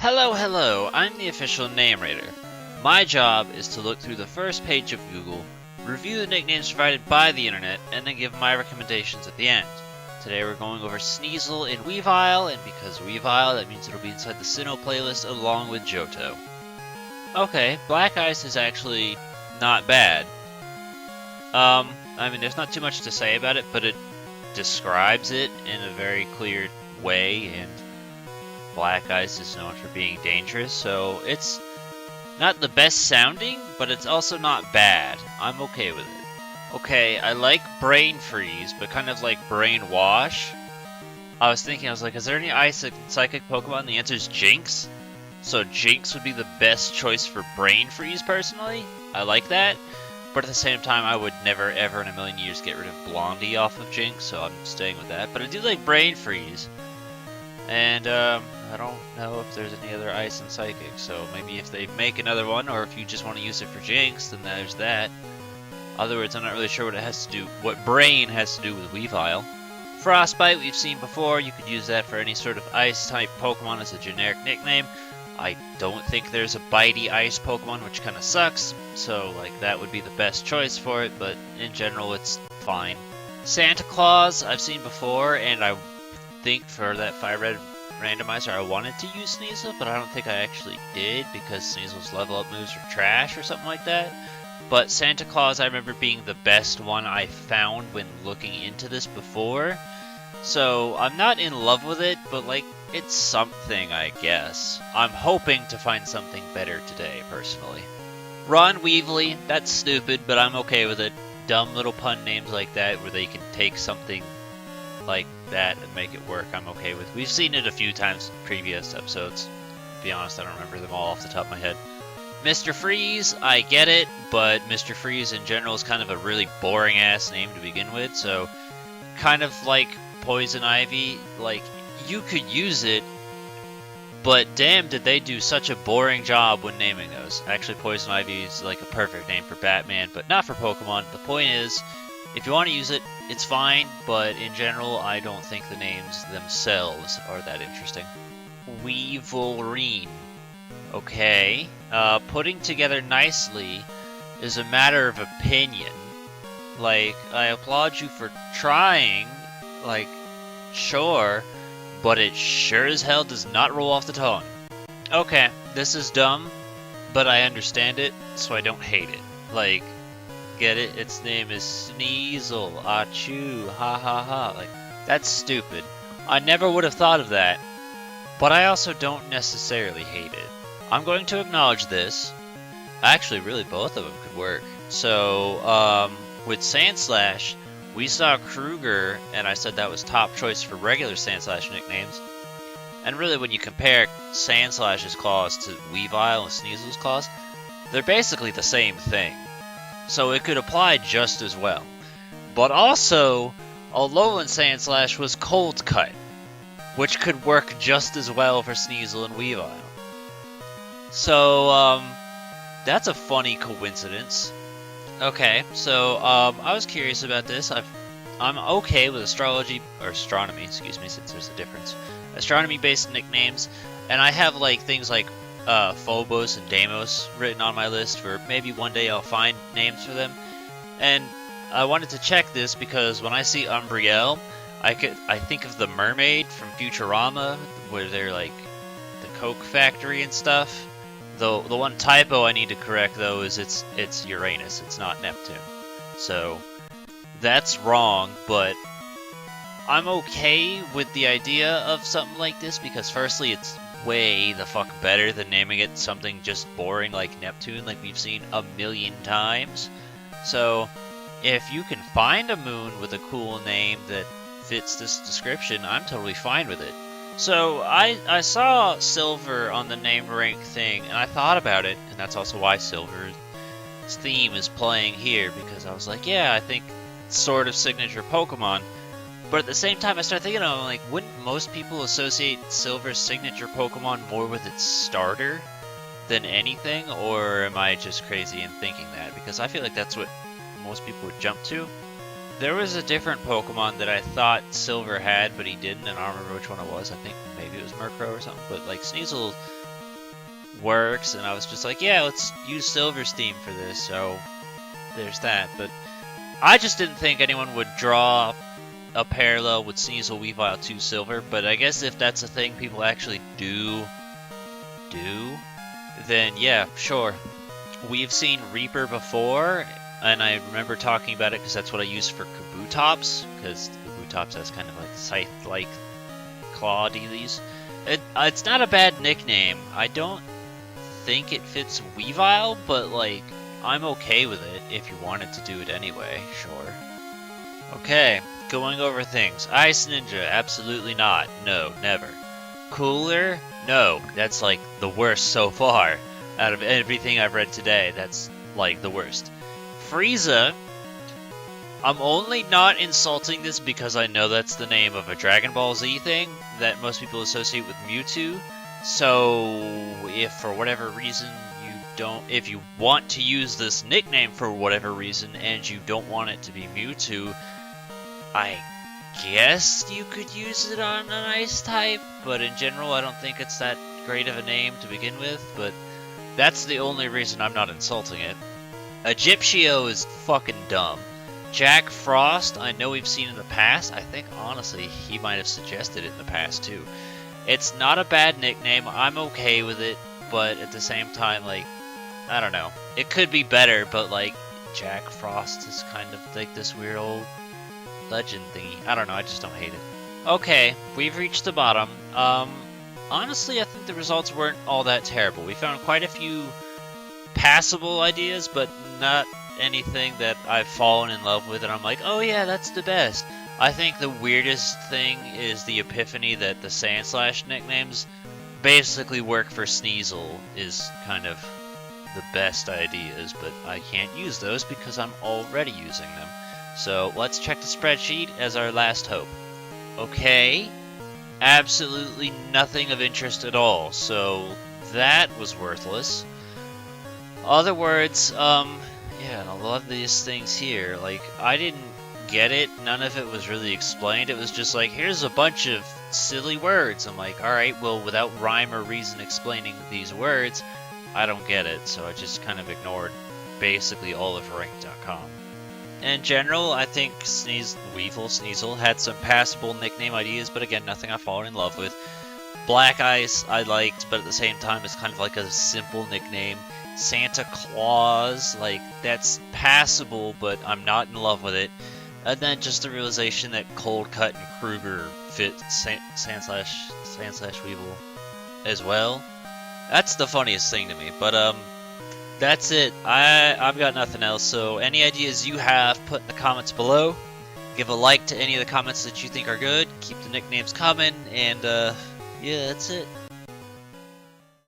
Hello, I'm the official name raider. My job is to look through the first page of Google, review the nicknames provided by the internet, and then give my recommendations at the end. Today we're going over Sneasel in Weavile, and because Weavile, that means it'll be inside the Sinnoh playlist along with Johto. Okay, Black Ice is actually not bad. I mean, there's not too much to say about it, but it describes it in a very clear way, and Black Ice is known for being dangerous, so it's not the best sounding, but it's also not bad. I'm okay with it. Okay, I like Brain Freeze, but kind of like Brain Wash. I was like, is there any Ice Psychic Pokemon? The answer is Jinx. So Jinx would be the best choice for Brain Freeze, personally. I like that. But at the same time, I would never, ever in a million years get rid of Blondie off of Jinx, so I'm staying with that. But I do like Brain Freeze. And, I don't know if there's any other Ice and Psychic, so maybe if they make another one, or if you just want to use it for Jinx, then there's that. Other words, I'm not really sure what Brain has to do with Weavile. Frostbite, we've seen before, you could use that for any sort of Ice-type Pokemon as a generic nickname. I don't think there's a bitey Ice Pokemon, which kind of sucks, so, like, that would be the best choice for it, but in general, it's fine. Santa Claus, I've seen before, and I think for that Fire Red randomizer I wanted to use Sneasel, but I don't think I actually did because Sneasel's level up moves are trash or something like that. But Santa Claus I remember being the best one I found when looking into this before. So I'm not in love with it, but like, it's something, I guess. I'm hoping to find something better today, personally. Ron Weavile, that's stupid, but I'm okay with it. Dumb little pun names like that where they can take something like that and make it work, I'm okay with. We've seen it a few times in previous episodes. To be honest, I don't remember them all off the top of my head. Mr. Freeze, I get it, but Mr. Freeze in general is kind of a really boring ass name to begin with, so kind of like Poison Ivy, like, you could use it, but damn did they do such a boring job when naming those. Actually, Poison Ivy is like a perfect name for Batman, but not for Pokemon. The point is, if you want to use it, it's fine, but in general, I don't think the names themselves are that interesting. Weavilreen. Okay. Putting together nicely is a matter of opinion. Like, I applaud you for trying, like, sure, but it sure as hell does not roll off the tongue. Okay, this is dumb, but I understand it, so I don't hate it. Like, get it? Its name is Sneasel. Achoo. Ha ha ha. Like, that's stupid. I never would have thought of that. But I also don't necessarily hate it. I'm going to acknowledge this. Actually, really, both of them could work. So, with Sandslash, we saw Kruger, and I said that was top choice for regular Sandslash nicknames. And really, when you compare Sandslash's claws to Weavile and Sneasel's claws, they're basically the same thing. So it could apply just as well. But also, Alolan Sandslash was Cold Cut, which could work just as well for Sneasel and Weavile. So, that's a funny coincidence. Okay, so, I was curious about this. I'm okay with astronomy, since there's a difference. Astronomy-based nicknames, and I have, like, things like Phobos and Deimos written on my list for maybe one day I'll find names for them. And I wanted to check this because when I see Umbriel, I think of the mermaid from Futurama, where they're like the Coke factory and stuff. The one typo I need to correct though is it's Uranus, it's not Neptune. So that's wrong, but I'm okay with the idea of something like this because firstly it's way the fuck better than naming it something just boring like Neptune like we've seen a million times. So if you can find a moon with a cool name that fits this description, I'm totally fine with it. So I saw Silver on the name rank thing and I thought about it, and that's also why Silver's theme is playing here, because I was like, yeah, I think it's sort of signature Pokemon. But at the same time, I started thinking, I'm like, wouldn't most people associate Silver's signature Pokemon more with its starter than anything? Or am I just crazy in thinking that? Because I feel like that's what most people would jump to. There was a different Pokemon that I thought Silver had, but he didn't, and I don't remember which one it was. I think maybe it was Murkrow or something. But like Sneasel works, and I was just like, yeah, let's use Silver's theme for this, so there's that. But I just didn't think anyone would draw a parallel with Sneasel Weavile to Silver, but I guess if that's a thing people actually do, then yeah, sure. We've seen Reaper before, and I remember talking about it because that's what I use for Kabutops, because Kabutops has kind of like scythe-like claw dealies. It's not a bad nickname. I don't think it fits Weavile, but like, I'm okay with it if you wanted to do it anyway, sure. Okay, going over things. Ice Ninja, absolutely not. No, never. Cooler? No, that's like the worst so far. Out of everything I've read today, that's like the worst. Frieza, I'm only not insulting this because I know that's the name of a Dragon Ball Z thing that most people associate with Mewtwo. So, if for whatever reason if you want to use this nickname for whatever reason and you don't want it to be Mewtwo, I guess you could use it on an ice type, but in general I don't think it's that great of a name to begin with, but that's the only reason I'm not insulting it. Egyptio is fucking dumb. Jack Frost, I know we've seen in the past. I think, honestly, he might have suggested it in the past, too. It's not a bad nickname. I'm okay with it, but at the same time, like, I don't know. It could be better, but, like, Jack Frost is kind of like this weird old legend thingy. I don't know, I just don't hate it. Okay, we've reached the bottom. Honestly, I think the results weren't all that terrible. We found quite a few passable ideas, but not anything that I've fallen in love with and I'm like, oh yeah, that's the best. I think the weirdest thing is the epiphany that the Sandslash nicknames basically work for Sneasel is kind of the best ideas, but I can't use those because I'm already using them. So let's check the spreadsheet as our last hope. Okay, absolutely nothing of interest at all, so that was worthless. Other words, yeah, a lot of these things here, like, I didn't get it, none of it was really explained, it was just like, here's a bunch of silly words. I'm like, alright, well, without rhyme or reason explaining these words, I don't get it, so I just kind of ignored basically all of rank.com. In general, I think Sneasel had some passable nickname ideas, but again, nothing I've fallen in love with. Black Ice I liked, but at the same time, it's kind of like a simple nickname. Santa Claus, like, that's passable, but I'm not in love with it. And then just the realization that Cold Cut and Kruger fit Sandslash Weavile as well. That's the funniest thing to me, but that's it. I've got nothing else, so any ideas you have, put in the comments below. Give a like to any of the comments that you think are good, keep the nicknames coming, and yeah, that's it.